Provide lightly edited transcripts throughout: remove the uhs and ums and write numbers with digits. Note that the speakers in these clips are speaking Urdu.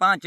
5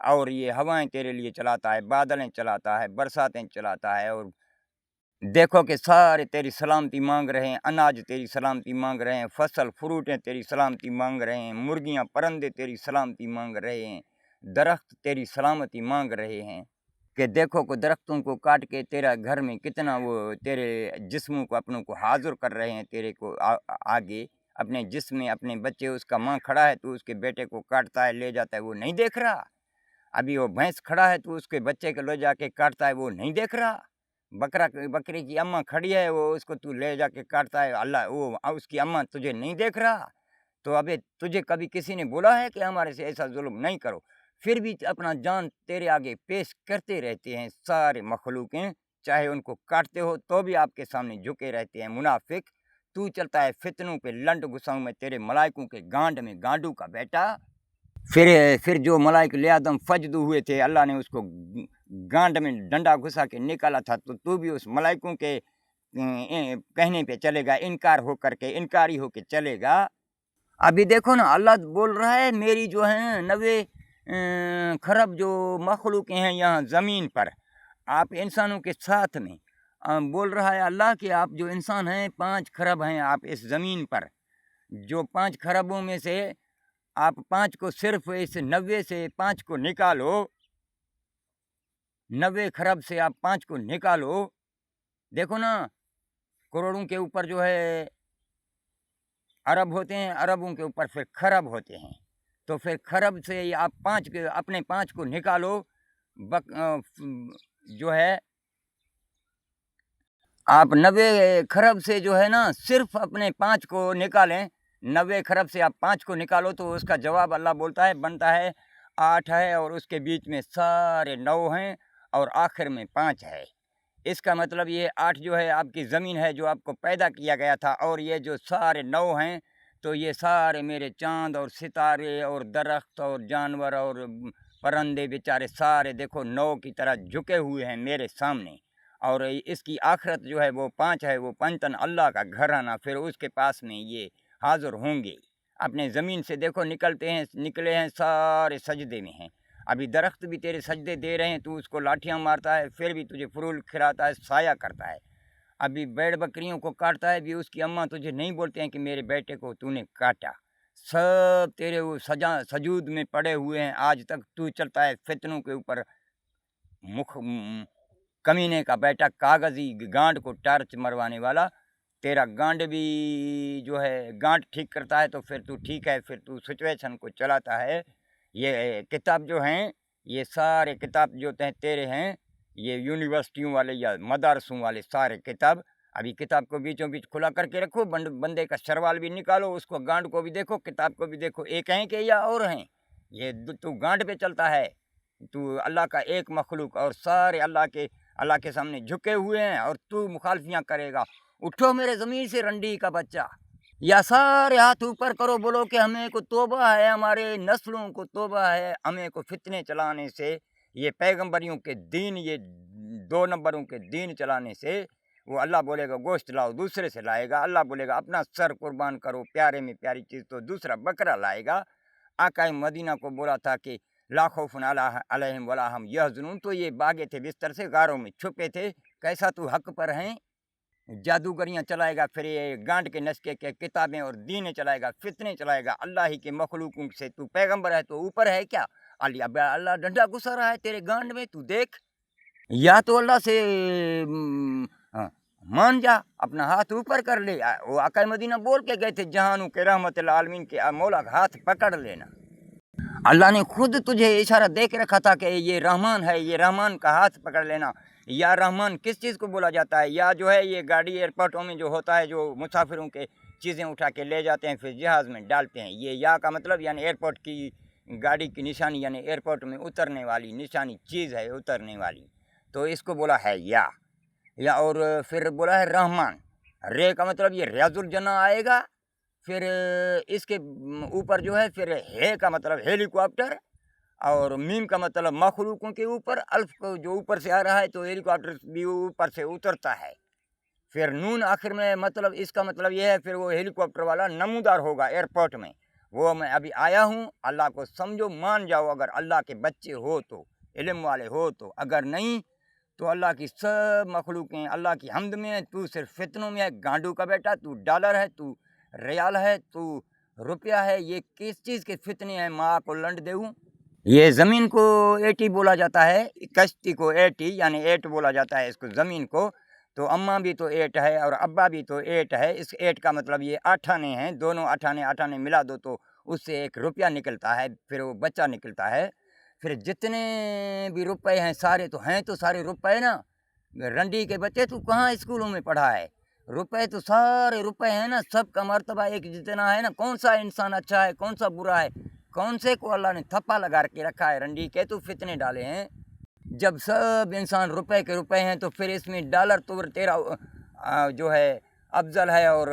اور یہ ہوائیں تیرے لیے چلاتا ہے، بادلیں چلاتا ہے، برساتیں چلاتا ہے، اور دیکھو کہ سارے تیری سلامتی مانگ رہے ہیں، اناج تیری سلامتی مانگ رہے ہیں، فصل فروٹیں تیری سلامتی مانگ رہے ہیں، مرغیاں پرندے تیری سلامتی مانگ رہے ہیں، درخت تیری سلامتی مانگ رہے ہیں کہ دیکھو کہ درختوں کو کاٹ کے تیرا گھر میں کتنا وہ تیرے جسموں کو اپنوں کو حاضر کر رہے ہیں تیرے کو آگے اپنے جسم میں اپنے بچے، اس کا ماں کھڑا ہے تو اس کے بیٹے کو کاٹتا ہے لے جاتا ہے، وہ نہیں دیکھ رہا. ابھی وہ بھینس کھڑا ہے تو اس کے بچے کو لے جا کے کاٹتا ہے، وہ نہیں دیکھ رہا. بکری کی اماں کھڑی ہے، وہ اس کو تو لے جا کے کاٹتا ہے، اللہ وہ اس کی اماں تجھے نہیں دیکھ رہا. تو ابھی تجھے کبھی کسی نے بولا ہے کہ ہمارے سے ایسا ظلم نہیں کرو؟ پھر بھی اپنا جان تیرے آگے پیش کرتے رہتے ہیں سارے مخلوقیں، چاہے ان کو کاٹتے ہو تو بھی آپ کے سامنے جھکے رہتے ہیں. منافق تو چلتا ہے فتنوں پہ لنڈ گھساؤں میں تیرے ملائکوں کے گانڈ میں، گانڈو کا بیٹا. پھر جو ملائک لیادم فجدو ہوئے تھے، اللہ نے اس کو گانڈ میں ڈنڈا گھسا کے نکالا تھا، تو بھی اس ملائکوں کے کہنے پہ چلے گا، انکار ہو کر کے، انکاری ہو کے چلے گا. ابھی دیکھو نا، اللہ بول رہا ہے میری جو ہے 90 خرب جو مخلوق ہیں یہاں زمین پر، آپ انسانوں کے ساتھ میں بول رہا ہے اللہ کہ آپ جو انسان ہیں 5 خرب ہیں آپ اس زمین پر. جو 5 خربوں میں سے آپ 5 کو صرف اس 90 سے 5 کو نکالو، 90 خرب سے آپ 5 کو نکالو. دیکھو نا، کروڑوں کے اوپر جو ہے ارب ہوتے ہیں، اربوں کے اوپر پھر خرب ہوتے ہیں. تو پھر خرب سے آپ 5 اپنے 5 کو نکالو. جو ہے آپ 90 خرب سے جو ہے نا صرف اپنے 5 کو نکالیں، 90 خرب سے آپ 5 کو نکالو تو اس کا جواب اللہ بولتا ہے بنتا ہے 8 ہے، اور اس کے بیچ میں سارے 9 ہیں، اور آخر میں 5 ہے. اس کا مطلب یہ 8 جو ہے آپ کی زمین ہے جو آپ کو پیدا کیا گیا تھا، اور یہ جو سارے 9 ہیں تو یہ سارے میرے چاند اور ستارے اور درخت اور جانور اور پرندے بیچارے سارے دیکھو 9 کی طرح جھکے ہوئے ہیں میرے سامنے. اور اس کی آخرت جو ہے وہ 5 ہے، وہ پنجتن اللہ کا گھرانہ، پھر اس کے پاس میں یہ حاضر ہوں گے. اپنے زمین سے دیکھو نکلے ہیں سارے سجدے میں ہیں. ابھی درخت بھی تیرے سجدے دے رہے ہیں، تو اس کو لاٹھیاں مارتا ہے پھر بھی تجھے پھول کھلاتا ہے، سایہ کرتا ہے. ابھی بیڑ بکریوں کو کاٹتا ہے بھی اس کی اماں تجھے نہیں بولتے ہیں کہ میرے بیٹے کو تو نے کاٹا. سب تیرے وہ سجود میں پڑے ہوئے ہیں. آج تک تو چلتا ہے فتنوں کے اوپر، کمینے کا بیٹا، کاغذی گانڈ کو ٹارچ مروانے والا. تیرا گانڈ بھی جو ہے گانڈ ٹھیک کرتا ہے تو پھر تو ٹھیک ہے، پھر تو سچویشن کو چلاتا ہے. یہ کتاب جو ہیں، یہ سارے کتاب جو تیرے ہیں، یہ یونیورسٹیوں والے یا مدارسوں والے سارے کتاب. ابھی کتاب کو بیچوں بیچ کھلا کر کے رکھو، بندے کا شروال بھی نکالو، اس کو گانڈ کو بھی دیکھو، کتاب کو بھی دیکھو، ایک ہیں کہ یا اور ہیں؟ یہ تو گانڈ پہ چلتا ہے. تو اللہ کا ایک مخلوق اور سارے اللہ کے سامنے جھکے ہوئے ہیں، اور تو مخالفیاں کرے گا. اٹھو میرے زمین سے رنڈی کا بچہ، یا سارے ہاتھ اوپر کرو، بولو کہ ہمیں کو توبہ ہے، ہمارے نسلوں کو توبہ ہے ہمیں کو فتنے چلانے سے، یہ پیغمبریوں کے دین، یہ 2 نمبروں کے دین چلانے سے. وہ اللہ بولے گا گوشت لاؤ، دوسرے سے لائے گا. اللہ بولے گا اپنا سر قربان کرو، پیارے میں پیاری چیز، تو دوسرا بکرا لائے گا. آقا مدینہ کو بولا تھا کہ لا خوف علیہم ولا ہم یحزنون، تو یہ بھاگے تھے بستر سے، غاروں میں چھپے تھے. کیسا تو حق پر ہیں؟ جادوگریاں چلائے گا، پھر یہ گانڈ کے نسکے کے کتابیں اور دین چلائے گا، فتنے چلائے گا. اللہ ہی کے مخلوقوں سے تو پیغمبر ہے تو اوپر ہے کیا؟ اللہ ڈنڈا گھسا رہا ہے تیرے گانڈ میں، تو دیکھ. یا تو اللہ سے مان جا، اپنا ہاتھ اوپر کر لے. وہ آقا مدینہ بول کے گئے تھے جہانوں کے رحمت العالمین کے مولا کا ہاتھ پکڑ لینا. اللہ نے خود تجھے اشارہ دے کے رکھا تھا کہ یہ رحمان ہے، یہ رحمان کا ہاتھ پکڑ لینا. یا رحمان کس چیز کو بولا جاتا ہے؟ یا جو ہے یہ گاڑی ایئرپورٹوں میں جو ہوتا ہے، جو مسافروں کے چیزیں اٹھا کے لے جاتے ہیں پھر جہاز میں ڈالتے ہیں، یہ یا کا مطلب یعنی ایئرپورٹ کی گاڑی کی نشانی، یعنی ایئرپورٹ میں اترنے والی نشانی چیز ہے، اترنے والی. تو اس کو بولا ہے یا. اور پھر بولا ہے رحمان. رے کا مطلب یہ ریاض الجنہ آئے گا. پھر اس کے اوپر جو ہے پھر ہے کا مطلب ہیلی کاپٹر، اور میم کا مطلب مخلوقوں کے اوپر. الف کو جو اوپر سے آ رہا ہے تو ہیلی کاپٹر بھی اوپر سے اترتا ہے. پھر نون آخر میں مطلب اس کا مطلب یہ ہے پھر وہ ہیلی کاپٹر والا نمودار ہوگا ایئرپورٹ میں، وہ میں ابھی آیا ہوں، اللہ کو سمجھو، مان جاؤ اگر اللہ کے بچے ہو تو، علم والے ہو تو، اگر نہیں تو اللہ کی سب مخلوقیں اللہ کی حمد میں ہے، تو صرف فتنوں میں ہے، گانڈو کا بیٹا، تو ڈالر ہے، تو ریال ہے، تو روپیہ ہے، یہ کس چیز کے فتنے ہیں؟ ماں کو لنڈ دیوں۔ یہ زمین کو ایٹی بولا جاتا ہے، کشتی کو ایٹی یعنی ایٹ بولا جاتا ہے اس کو زمین کو، تو اماں بھی تو ایٹ ہے اور ابا بھی تو ایٹ ہے، اس ایٹ کا مطلب یہ 8 آنے ہیں، دونوں 8 آنے ملا دو تو اس سے ایک روپیہ نکلتا ہے، پھر وہ بچہ نکلتا ہے، پھر جتنے بھی روپے ہیں سارے تو سارے روپے نا، رنڈی کے بچے تو کہاں اسکولوں میں پڑھا ہے، روپے تو سارے روپے ہیں نا، سب کا مرتبہ ایک جتنا ہے نا، کون سا انسان اچھا ہے کون سا برا ہے، کون سے کو اللہ نے تھپا لگا کے رکھا ہے، رنڈی کے تو فتنے ڈالے ہیں۔ جب سب انسان روپے کے روپے ہیں تو پھر اس میں ڈالر تو تیرا جو ہے افضل ہے، اور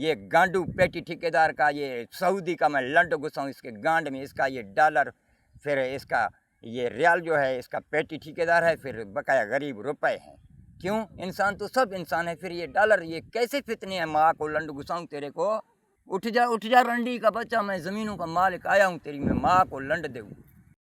یہ گانڈو پیٹی ٹھیکیدار کا، یہ سعودی کا میں لنڈ گھساؤں اس کے گانڈ میں، اس کا یہ ڈالر، پھر اس کا یہ ریال جو ہے اس کا پیٹی ٹھیکیدار ہے، پھر بقایا غریب روپے ہیں۔ کیوں؟ انسان تو سب انسان ہے، پھر یہ ڈالر یہ کیسے فتنے ہیں؟ ماں کو لنڈ گھساؤں تیرے کو، اٹھ جا رنڈی کا بچہ، میں زمینوں کا مالک آیا ہوں تیری میں ماں کو لنڈ دوں۔